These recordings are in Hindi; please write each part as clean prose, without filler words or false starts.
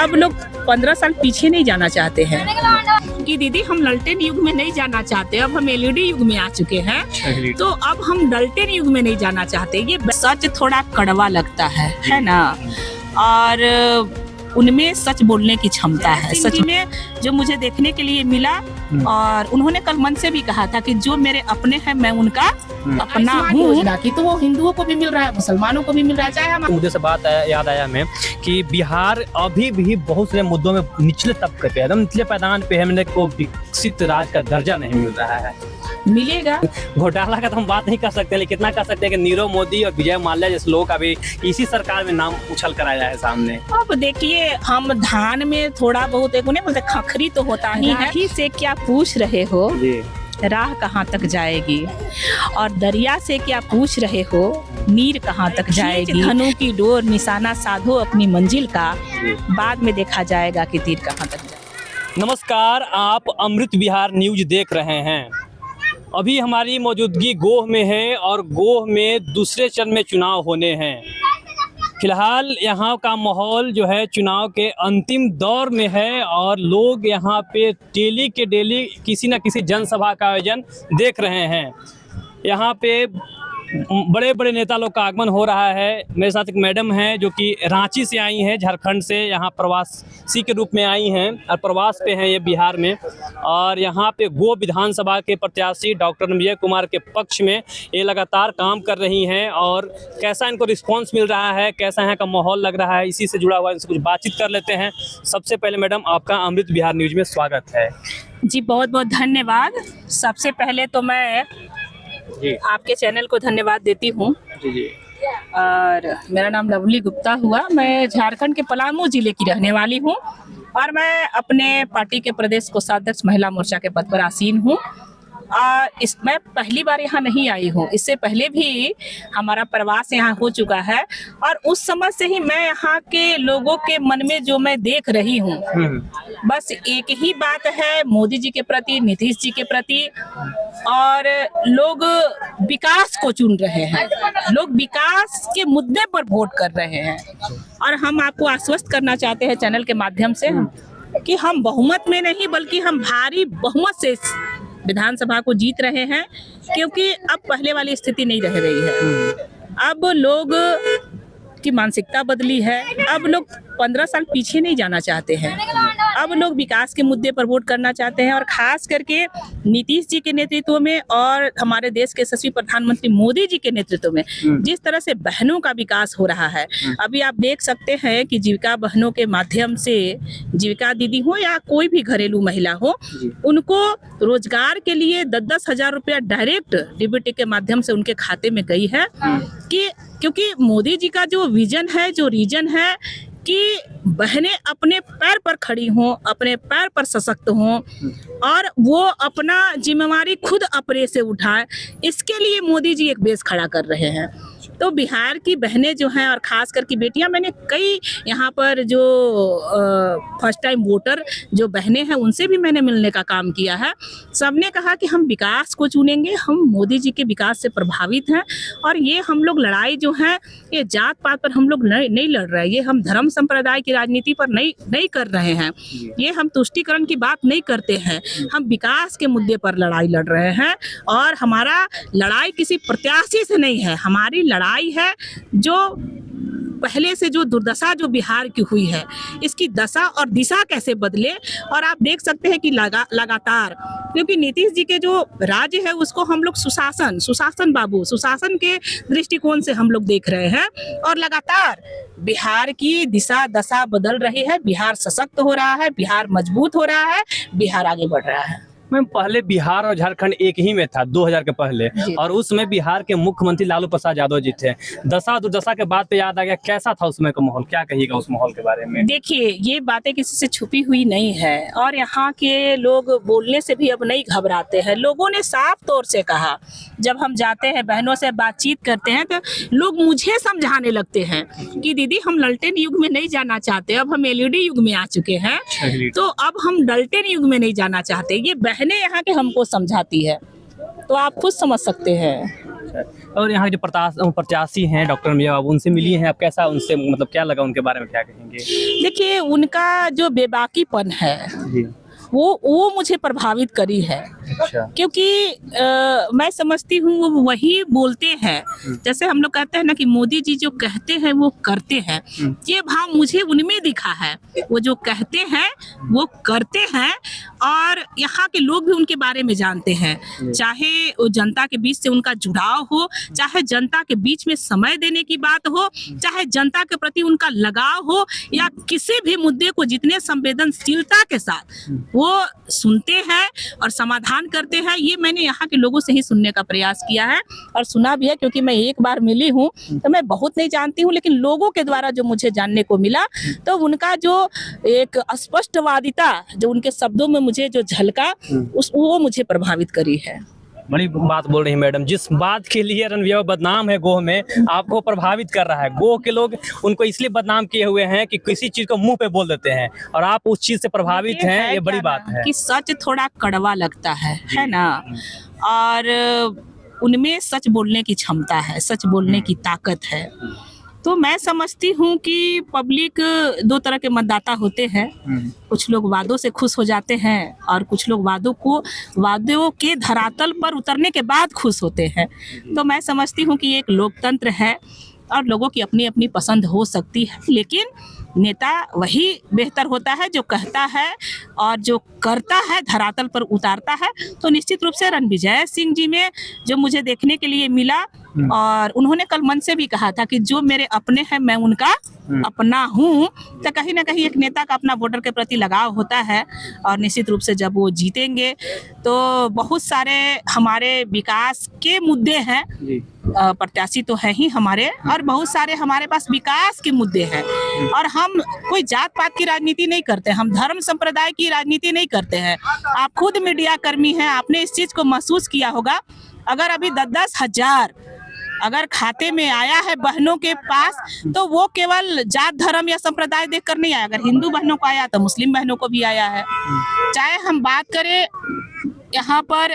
अब लोग 15 साल पीछे नहीं जाना चाहते हैं कि दीदी हम ललटेन युग में नहीं जाना चाहते, अब हम एलईडी युग में आ चुके हैं, तो अब हम ललटेन युग में नहीं जाना चाहते। ये सच थोड़ा कड़वा लगता है ना, और उनमें सच बोलने की क्षमता है। सच में जो मुझे देखने के लिए मिला, और उन्होंने कल मन से भी कहा था कि जो मेरे अपने हैं मैं उनका अपना हूँ, कि तो वो हिंदुओं को भी मिल रहा है, मुसलमानों को भी मिल रहा है। चाहे हम मुझे से बात याद आया हमें कि बिहार अभी भी बहुत से मुद्दों में निचले तबके पे, एकदम निचले पैदान पे है, हमने को विकसित राज्य का दर्जा नहीं मिल रहा है। मिलेगा। घोटाला का तो हम बात नहीं कर सकते, लेकिन कितना कर सकते हैं कि नीरव मोदी और विजय माल्या जैसे लोग का भी इसी सरकार में नाम उछल कर आया है सामने। अब देखिए, हम धान में थोड़ा बहुत एक उन्हें बोलते खखरी तो होता ही है। ही से क्या पूछ रहे हो, राह कहाँ तक जाएगी, और दरिया से क्या पूछ रहे हो, नीर कहाँ तक जाएगी। धनुष की डोर निशाना साधो अपनी मंजिल का, बाद में देखा जाएगा कि तीर कहाँ तक जाएगा। नमस्कार, आप अमृत बिहार न्यूज देख रहे हैं। अभी हमारी मौजूदगी गोह में है और गोह में दूसरे चरण में चुनाव होने हैं। फिलहाल यहाँ का माहौल जो है चुनाव के अंतिम दौर में है और लोग यहाँ पे डेली के डेली किसी न किसी जनसभा का आयोजन देख रहे हैं। यहाँ पे बड़े बड़े नेता लोग का आगमन हो रहा है। मेरे साथ एक मैडम हैं जो कि रांची से आई हैं, झारखंड से यहाँ प्रवासी के रूप में आई हैं और प्रवास पे हैं ये बिहार में। और यहाँ पे गो विधानसभा के प्रत्याशी डॉक्टर विजय कुमार के पक्ष में ये लगातार काम कर रही हैं, और कैसा इनको रिस्पांस मिल रहा है, कैसा यहाँ का माहौल लग रहा है, इसी से जुड़ा हुआ इनसे कुछ बातचीत कर लेते हैं। सबसे पहले मैडम, आपका अमृत बिहार न्यूज में स्वागत है। जी बहुत बहुत धन्यवाद। सबसे पहले तो मैं आपके चैनल को धन्यवाद देती हूँ। और मेरा नाम लवली गुप्ता हुआ, मैं झारखंड के पलामू जिले की रहने वाली हूँ, और मैं अपने पार्टी के प्रदेश कोषाध्यक्ष महिला मोर्चा के पद पर आसीन हूँ। मैं पहली बार यहाँ नहीं आई हूँ, इससे पहले भी हमारा प्रवास यहाँ हो चुका है, और उस समय से ही मैं यहाँ के लोगों के मन में जो मैं देख रही हूँ, बस एक ही बात है मोदी जी के प्रति, नीतीश जी के प्रति, और लोग विकास को चुन रहे हैं, लोग विकास के मुद्दे पर वोट कर रहे हैं। और हम आपको आश्वस्त करना चाहते हैं चैनल के माध्यम से कि हम बहुमत में नहीं बल्कि हम भारी बहुमत से विधानसभा को जीत रहे हैं, क्योंकि अब पहले वाली स्थिति नहीं रह गई है। अब लोग की मानसिकता बदली है, अब लोग 15 साल पीछे नहीं जाना चाहते हैं, अब लोग विकास के मुद्दे पर वोट करना चाहते हैं। और खास करके नीतीश जी के नेतृत्व में और हमारे देश के यशस्वी प्रधानमंत्री मोदी जी के नेतृत्व में जिस तरह से बहनों का विकास हो रहा है, अभी आप देख सकते हैं कि जीविका बहनों के माध्यम से, जीविका दीदी हो या कोई भी घरेलू महिला हो, उनको रोजगार के लिए 10-10 हजार रुपया डायरेक्ट डीबीटी के माध्यम से उनके खाते में गई है। क्योंकि मोदी जी का जो विजन है, जो रीजन है कि बहनें अपने पैर पर खड़ी हों, अपने पैर पर सशक्त हों, और वो अपना जिम्मेवारी खुद अपने से उठाएं, इसके लिए मोदी जी एक बेस खड़ा कर रहे हैं। तो बिहार की बहनें जो हैं, और खास करके बेटियां, मैंने कई यहाँ पर जो फर्स्ट टाइम वोटर जो बहनें हैं उनसे भी मैंने मिलने का काम किया है। सबने कहा कि हम विकास को चुनेंगे, हम मोदी जी के विकास से प्रभावित हैं, और ये हम लोग लड़ाई जो है ये जात पात पर हम लोग नहीं लड़ रहे हैं, ये हम धर्म संप्रदाय की राजनीति पर नहीं कर रहे हैं, ये हम तुष्टीकरण की बात नहीं करते हैं, हम विकास के मुद्दे पर लड़ाई लड़ रहे हैं। और हमारा लड़ाई किसी प्रत्याशी से नहीं है, हमारी लड़ाई है जो पहले से जो दुर्दशा जो बिहार की हुई है, इसकी दशा और दिशा कैसे बदले। और आप देख सकते हैं कि लगातार, क्योंकि नीतीश जी के जो राज्य है उसको हम लोग सुशासन बाबू, सुशासन के दृष्टिकोण से हम लोग देख रहे हैं, और लगातार बिहार की दिशा दशा बदल रही है, बिहार सशक्त हो रहा है, बिहार मजबूत हो रहा है, बिहार आगे बढ़ रहा है। मैम, पहले बिहार और झारखंड एक ही में था 2000 के पहले, और उस समय बिहार के मुख्यमंत्री लालू प्रसाद यादव जी थे। दशा दुर्दशा के बाद पे याद आ गया, कैसा था उस समय का माहौल, क्या कहिएगा उस माहौल के बारे में? देखिए, ये बातें किसी से छुपी हुई नहीं है, और यहाँ के लोग बोलने से भी अब नहीं घबराते हैं। लोगों ने साफ तौर से कहा, जब हम जाते हैं बहनों से बातचीत करते हैं तो लोग मुझे समझाने लगते हैं कि दीदी हम ललटेन युग में नहीं जाना चाहते, अब हम एलईडी युग में आ चुके हैं, तो अब हम ललटेन युग में नहीं जाना चाहते। ये बहनें यहाँ के हमको समझाती है तो आप खुद समझ सकते हैं। और यहाँ के जो प्रत्याशी हैं डॉक्टर मिया बाबू, उनसे मिली हैं आप, कैसा उनसे मतलब क्या लगा, उनके बारे में क्या कहेंगे? देखिए, उनका जो बेबाकीपन है जी। वो मुझे प्रभावित करी है। अच्छा। क्योंकि मैं समझती हूँ वो वही बोलते हैं, जैसे हम लोग कहते हैं ना कि मोदी जी जो कहते हैं वो करते हैं, ये भाव मुझे उनमें दिखा है। वो जो कहते हैं वो करते हैं, और यहाँ के लोग भी उनके बारे में जानते हैं। चाहे वो जनता के बीच से उनका जुड़ाव हो, चाहे जनता के बीच में समय देने की बात हो, चाहे जनता के प्रति उनका लगाव हो, या किसी भी मुद्दे को जितने संवेदनशीलता के साथ वो सुनते हैं और समाधान करते हैं, ये मैंने यहाँ के लोगों से ही सुनने का प्रयास किया है और सुना भी है। क्योंकि मैं एक बार मिली हूँ तो मैं बहुत नहीं जानती हूँ, लेकिन लोगों के द्वारा जो मुझे जानने को मिला, तो उनका जो एक स्पष्टवादिता जो उनके शब्दों में मुझे जो झलका, वो मुझे प्रभावित करी है। बड़ी बात बोल रही है मैडम। जिस बात के लिए रणवीर बदनाम है गोह में, आपको प्रभावित कर रहा है। गोह के लोग उनको इसलिए बदनाम किए हुए हैं कि किसी चीज को मुंह पे बोल देते हैं, और आप उस चीज से प्रभावित हैं, ये बड़ी बात है। कि सच थोड़ा कड़वा लगता है ना, और उनमें सच बोलने की क्षमता है, सच बोलने की ताकत है। तो मैं समझती हूँ कि पब्लिक दो तरह के मतदाता होते हैं। कुछ लोग वादों से खुश हो जाते हैं, और कुछ लोग वादों के धरातल पर उतरने के बाद खुश होते हैं। तो मैं समझती हूँ कि एक लोकतंत्र है और लोगों की अपनी अपनी पसंद हो सकती है, लेकिन नेता वही बेहतर होता है जो कहता है और जो करता है, धरातल पर उतारता है। तो निश्चित रूप से रणविजय सिंह जी में जो मुझे देखने के लिए मिला, और उन्होंने कल मन से भी कहा था कि जो मेरे अपने हैं मैं उनका अपना हूँ। तो कहीं ना कहीं एक नेता का अपना वोटर के प्रति लगाव होता है, और निश्चित रूप से जब वो जीतेंगे तो बहुत सारे हमारे विकास के मुद्दे हैं। प्रत्याशी तो है ही हमारे, और बहुत सारे हमारे पास विकास के मुद्दे हैं। और हम कोई जात पात की राजनीति नहीं करते, हम धर्म संप्रदाय की राजनीति नहीं करते हैं। आप खुद मीडिया कर्मी हैं, आपने इस चीज को महसूस किया होगा। अगर अभी 10-10 हजार अगर खाते में आया है बहनों के पास, तो वो केवल जात धर्म या संप्रदाय देखकर नहीं आया। अगर हिंदू बहनों को आया तो मुस्लिम बहनों को भी आया है। चाहे हम बात करें यहाँ पर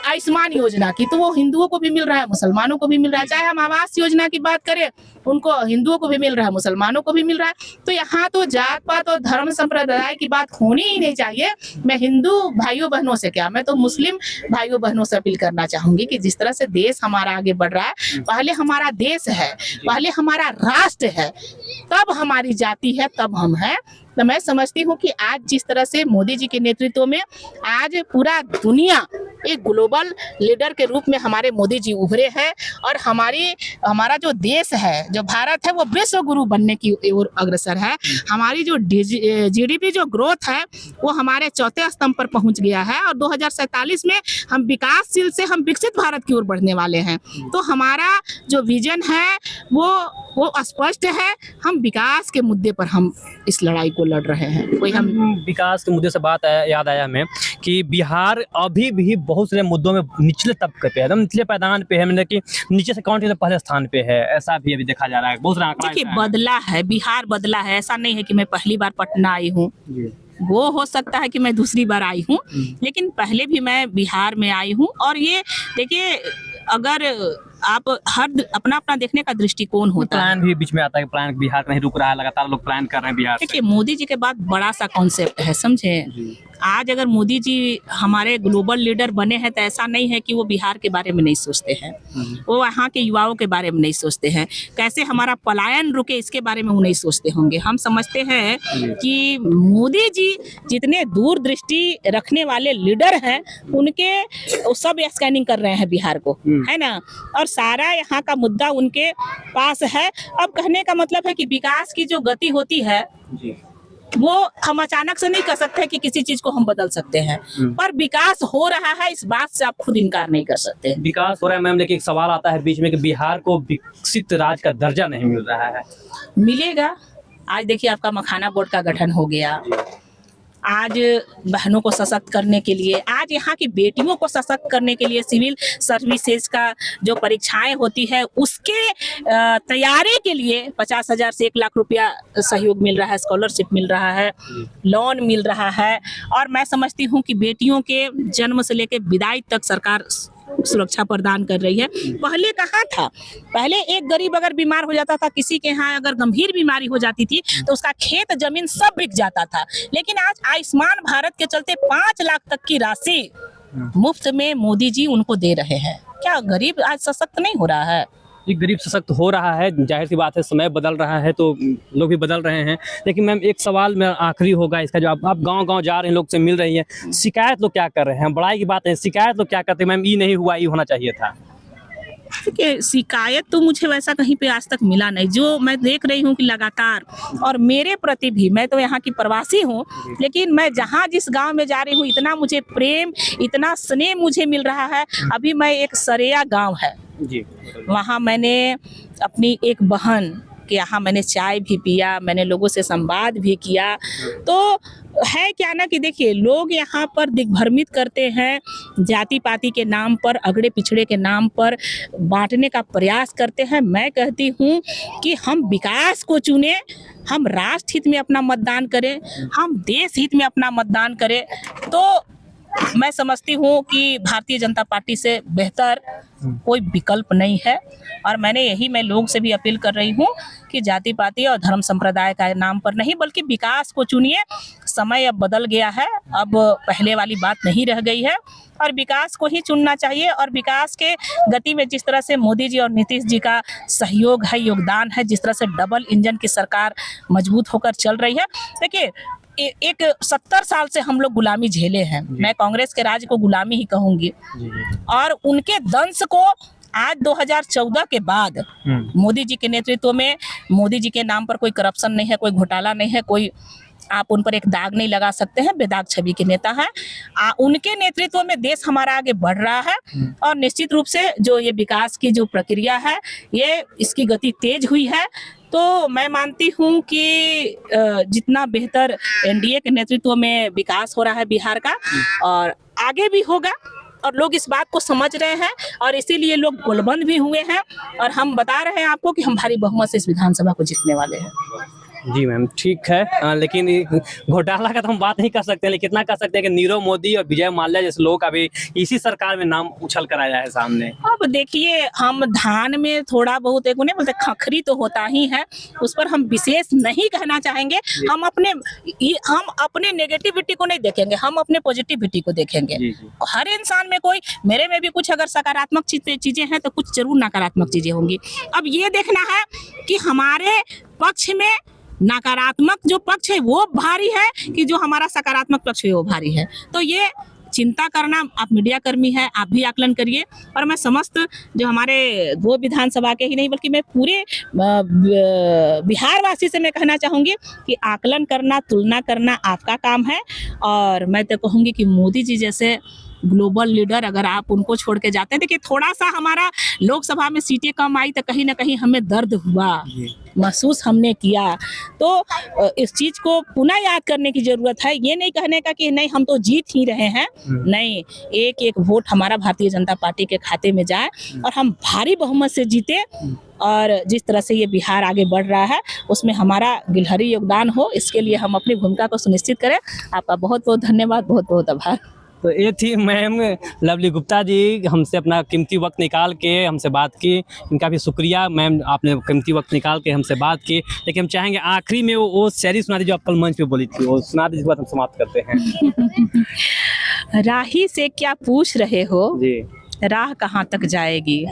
आयुष्मान योजना की, तो वो हिंदुओं को भी मिल रहा है, मुसलमानों को भी मिल रहा है। चाहे हम आवास योजना की बात करें, उनको हिंदुओं को भी मिल रहा है, मुसलमानों को भी मिल रहा है। तो यहाँ तो जात पात और धर्म संप्रदाय की बात होनी ही नहीं चाहिए। मैं हिंदू भाइयों बहनों से क्या, मैं तो मुस्लिम भाइयों बहनों से अपील करना चाहूंगी कि जिस तरह से देश हमारा आगे बढ़ रहा है, पहले हमारा देश है, पहले हमारा राष्ट्र है, तब हमारी जाति है, तब हम हैं। तो मैं समझती हूँ कि आज जिस तरह से मोदी जी के नेतृत्व में आज पूरा दुनिया एक ग्लोबल लीडर के रूप में हमारे मोदी जी उभरे हैं, और हमारा जो देश है, जो भारत है, वो विश्व गुरु बनने की ओर अग्रसर है। हमारी जो जीडीपी जो ग्रोथ है वो हमारे चौथे स्तंभ पर पहुंच गया है, और 2047 में हम विकासशील से हम विकसित भारत की ओर बढ़ने वाले हैं। तो हमारा जो विजन है वो स्पष्ट है। हम विकास के मुद्दे पर हम इस लड़ाई को लड़ रहे हैं। कोई हम विकास के मुद्दे से बात याद आया हमें कि बिहार अभी भी बहुत सारे मुद्दों में निचले तबके पे है, एकदम निचले पैदान पे है, मतलब कि नीचे से काउंटी से पहले स्थान पे है। ऐसा भी अभी देखा जा रहा है। बहुत सारा देखिए, बदला है, बिहार बदला है। ऐसा नहीं है कि मैं पहली बार पटना आई हूँ, वो हो सकता है कि मैं दूसरी बार आई हूँ, लेकिन पहले भी मैं बिहार में आई हूँ। और ये देखिए, अगर आप हर अपना अपना देखने का दृष्टिकोण होता है। प्लान भी बीच में आता है, प्लान बिहार नहीं रुक रहा है, लगातार लोग प्लान कर रहे हैं बिहार। देखिए, मोदी जी के बाद बड़ा सा कॉन्सेप्ट है, समझे। आज अगर मोदी जी हमारे ग्लोबल लीडर बने हैं, तो ऐसा नहीं है कि वो बिहार के बारे में नहीं सोचते हैं, वो वहाँ के युवाओं के बारे में नहीं सोचते हैं, कैसे हमारा पलायन रुके इसके बारे में वो नहीं सोचते होंगे। हम समझते हैं कि मोदी जी जितने दूरदृष्टि रखने वाले लीडर हैं, उनके सब स्कैनिंग कर रहे हैं बिहार को, है ना, और सारा यहाँ का मुद्दा उनके पास है। अब कहने का मतलब है कि विकास की जो गति होती है वो हम अचानक से नहीं कर सकते कि किसी चीज को हम बदल सकते हैं, पर विकास हो रहा है, इस बात से आप खुद इनकार नहीं कर सकते। विकास हो रहा है मैम, लेकिन एक सवाल आता है बीच में कि बिहार को विकसित राज्य का दर्जा नहीं मिल रहा है। मिलेगा। आज देखिए, आपका मखाना बोर्ड का गठन हो गया। आज बहनों को सशक्त करने के लिए, आज यहाँ की बेटियों को सशक्त करने के लिए सिविल सर्विसेज का जो परीक्षाएं होती है उसके तैयारी के लिए 50,000 से 1 लाख रुपया सहयोग मिल रहा है, स्कॉलरशिप मिल रहा है, लोन मिल रहा है। और मैं समझती हूँ कि बेटियों के जन्म से लेकर विदाई तक सरकार सुरक्षा प्रदान कर रही है। पहले कहाँ था, पहले एक गरीब अगर बीमार हो जाता था, किसी के यहाँ अगर गंभीर बीमारी हो जाती थी तो उसका खेत जमीन सब बिक जाता था। लेकिन आज आयुष्मान भारत के चलते 5 लाख तक की राशि मुफ्त में मोदी जी उनको दे रहे हैं। क्या गरीब आज सशक्त नहीं हो रहा है? ये गरीब सशक्त हो रहा है, जाहिर सी बात है, समय बदल रहा है तो लोग भी बदल रहे हैं। लेकिन मैम एक सवाल में आखिरी होगा इसका, जो आप गांव-गांव जा रहे हैं, लोग से मिल रही हैं, शिकायत लोग क्या कर रहे हैं? बड़ाई की बात है, शिकायत लोग क्या करते हैं, मैम ये नहीं हुआ, ये होना चाहिए था। देखिए, शिकायत तो मुझे वैसा कहीं पे आज तक मिला नहीं। जो मैं देख रही हूँ कि लगातार, और मेरे प्रति भी, मैं तो यहाँ की प्रवासी हूँ, लेकिन मैं जहाँ जिस गांव में जा रही हूँ इतना मुझे प्रेम, इतना स्नेह मुझे मिल रहा है। अभी मैं एक सरेया गांव है जी, वहाँ मैंने अपनी एक बहन के यहाँ मैंने चाय भी पिया, मैंने लोगों से संवाद भी किया। तो है क्या ना कि देखिए, लोग यहाँ पर दिग्भ्रमित करते हैं, जाति पाति के नाम पर, अगड़े पिछड़े के नाम पर बांटने का प्रयास करते हैं। मैं कहती हूँ कि हम विकास को चुने, हम राष्ट्र हित में अपना मतदान करें, हम देश हित में अपना मतदान करें, तो मैं समझती हूँ कि भारतीय जनता पार्टी से बेहतर कोई विकल्प नहीं है। और मैं लोग से भी अपील कर रही हूँ कि जाति पाति और धर्म संप्रदाय का नाम पर नहीं, बल्कि विकास को चुनिए। समय अब बदल गया है, अब पहले वाली बात नहीं रह गई है, और विकास को ही चुनना चाहिए। और विकास के गति में जिस तरह से मोदी जी और नीतीश जी का सहयोग है, योगदान है, जिस तरह से डबल इंजन की सरकार मजबूत होकर चल रही है। देखिए, एक 70 साल से हम लोग गुलामी झेले हैं, मैं कांग्रेस के राज को गुलामी ही कहूंगी, और उनके दंश को आज 2014 के बाद मोदी जी के नेतृत्व में, मोदी जी के नाम पर कोई करप्शन नहीं है, कोई घोटाला नहीं है, कोई आप उन पर एक दाग नहीं लगा सकते हैं, बेदाग छवि के नेता हैं। उनके नेतृत्व में देश हमारा आगे बढ़ रहा है, और निश्चित रूप से जो ये विकास की जो प्रक्रिया है, ये इसकी गति तेज हुई है। तो मैं मानती हूँ कि जितना बेहतर एनडीए के नेतृत्व में विकास हो रहा है बिहार का, और आगे भी होगा, और लोग इस बात को समझ रहे हैं, और इसीलिए लोग गोलबंद भी हुए हैं। और हम बता रहे हैं आपको कि हम भारी बहुमत से इस विधानसभा को जीतने वाले हैं। जी मैम, ठीक है। लेकिन घोटाला का तो हम बात नहीं कर सकते, लेकिन कितना कर सकते हैं कि नीरव मोदी और विजय माल्या जैसे लोग अभी इसी सरकार में नाम उछल कर आया है सामने। अब देखिए, हम धान में थोड़ा बहुत एक उन्हें बोलते खखरी तो होता ही है, उस पर हम विशेष नहीं कहना चाहेंगे। हम अपने नेगेटिविटी को नहीं देखेंगे, हम अपने पॉजिटिविटी को देखेंगे। हर इंसान में कोई, मेरे में भी कुछ अगर सकारात्मक चीजें हैं तो कुछ जरूर नकारात्मक चीजें होंगी। अब ये देखना है कि हमारे पक्ष में नकारात्मक जो पक्ष है वो भारी है कि जो हमारा सकारात्मक पक्ष है वो भारी है। तो ये चिंता करना, आप मीडिया कर्मी हैं, आप भी आकलन करिए। और मैं समस्त जो हमारे 2 विधानसभा के ही नहीं बल्कि मैं पूरे बिहार वासी से मैं कहना चाहूँगी कि आकलन करना, तुलना करना आपका काम है। और मैं तो कहूँगी कि मोदी जी जैसे ग्लोबल लीडर अगर आप उनको छोड़ के जाते हैं, देखिए थोड़ा सा हमारा लोकसभा में सीटें कम आई तो कहीं ना कहीं हमें दर्द हुआ, महसूस हमने किया। तो इस चीज को पुनः याद करने की जरूरत है। ये नहीं कहने का कि नहीं हम तो जीत ही रहे हैं, नहीं, एक एक वोट हमारा भारतीय जनता पार्टी के खाते में जाए और हम भारी बहुमत से जीते। और जिस तरह से ये बिहार आगे बढ़ रहा है उसमें हमारा गिलहरी योगदान हो, इसके लिए हम अपनी भूमिका को सुनिश्चित करें। आपका बहुत बहुत धन्यवाद, बहुत बहुत आभार। तो ये थी मैम लवली गुप्ता जी, हमसे अपना कीमती वक्त निकाल के हमसे बात की। इनका भी शुक्रिया मैम, आपने कीमती वक्त निकाल के हमसे बात की। लेकिन हम चाहेंगे आखिरी में वो शायरी सुना दीजिए जो आप कल मंच पे बोली थी, वो सुना दीजिए, बाद हम समाप्त करते हैं। राही से क्या पूछ रहे हो जी, राह कहाँ तक जाएगी,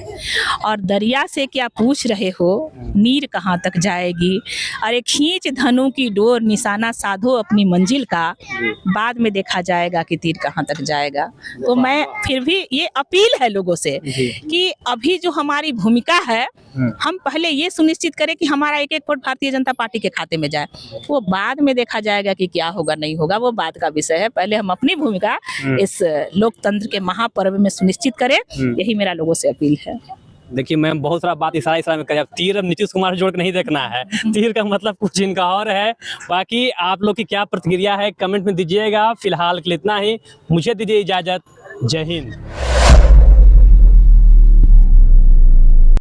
और दरिया से क्या पूछ रहे हो नीर कहाँ तक जाएगी। अरे खींच धनु की डोर, निशाना साधो अपनी मंजिल का, बाद में देखा जाएगा कि तीर कहाँ तक जाएगा। तो मैं फिर भी ये अपील है लोगों से कि अभी जो हमारी भूमिका है, हम पहले ये सुनिश्चित करें कि हमारा एक एक वोट भारतीय जनता पार्टी के खाते में जाए। वो बाद में देखा जाएगा कि क्या होगा नहीं होगा, वो बात का विषय है। पहले हम अपनी भूमिका इस लोकतंत्र के महापर्व में सुनिश्चित करें, यही मेरा लोगों से अपील है। देखिए मैम, बहुत सारा बात इशारा में करें, तीर अब नीतीश कुमार से जोड़ के नहीं देखना है, तीर का मतलब कुछ इनका और है। बाकी आप लोग की क्या प्रतिक्रिया है कमेंट में दीजिएगा। फिलहाल के लिए इतना ही, मुझे दीजिए इजाजत। जय हिंद।